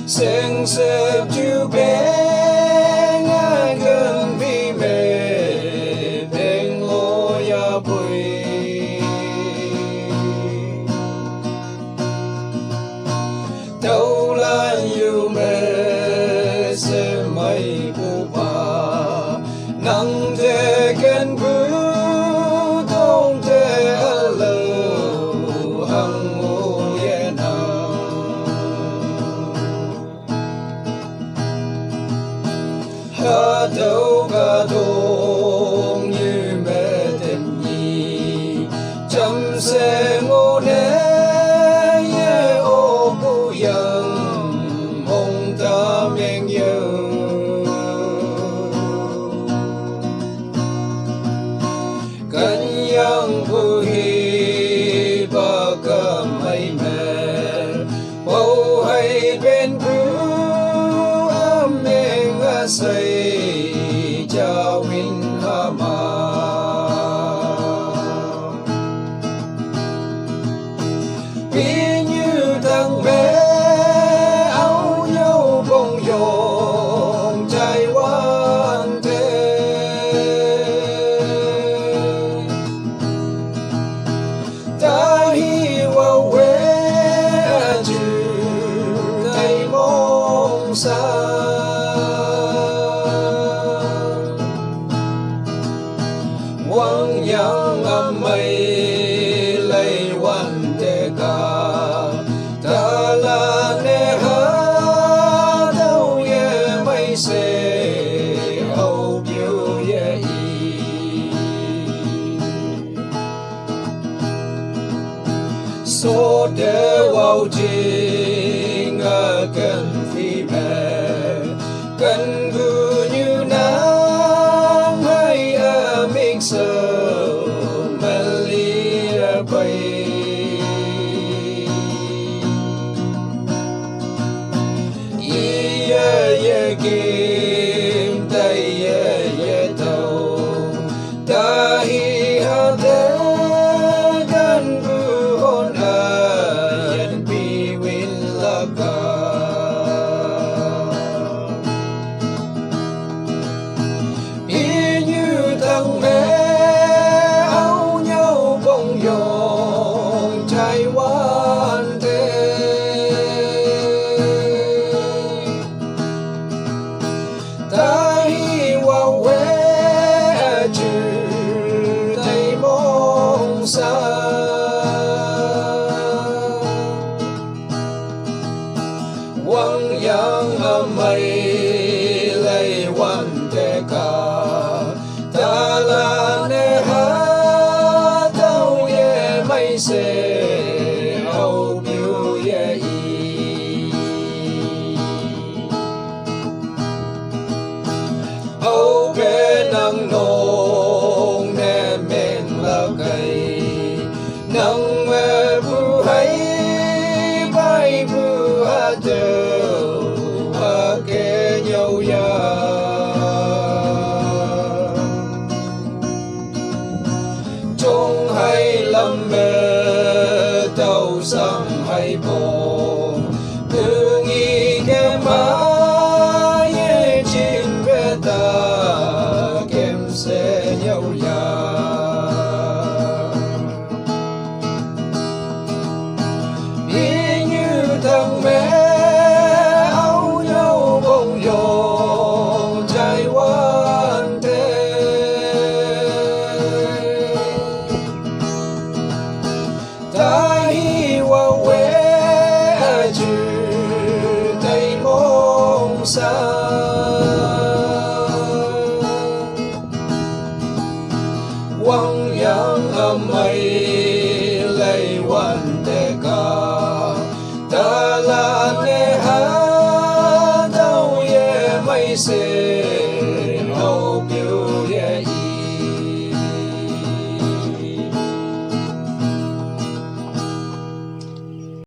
Sinh sếp chú bé ngã gần vì mẹ bên ngô ya bùi đâu là yêu mẹ sẽ mây bù bà nắng thế kén bư đông thế ở lâu hằng ngô ye ha đâu cả đông như mẹ tình nhi chăm sẽ ngô nè ye ô bu yang mong ta miệng yêu cần yang bu hi ba cả mây mẹ bầu hay bên bu say cha win ha ma vì như thằng bé áo nhau bông dồn trái quan thế ta hi vào quê chữ tay mong xa quang yang amai lay wan te ka ta la ne ha đâu ye mai se au biu ye i so de wao jing a kan phi me kan gu như nắng hay a mix so malia bay ye kim tay ye tàu ta hi ha de kan bu hon a yen pi win la ka như thằng bé áo nhau bông dồn trái quan thế ta hi vào quê chữ tay mong xa quang yang amai lay wan te ka ta la ne ha đâu ye mai se au biu ye i au be nang nong ne men la kai nang me bu hai bai bu ha đâu ha ke nhau ya trong hay lâm mê tàu sang hay bồ thương y cái má ye trên về ta kem sẽ nhau ya đi như thằng bé áo nhau bông dồn trái quan thế ta hi vào quê chữ tay mong xa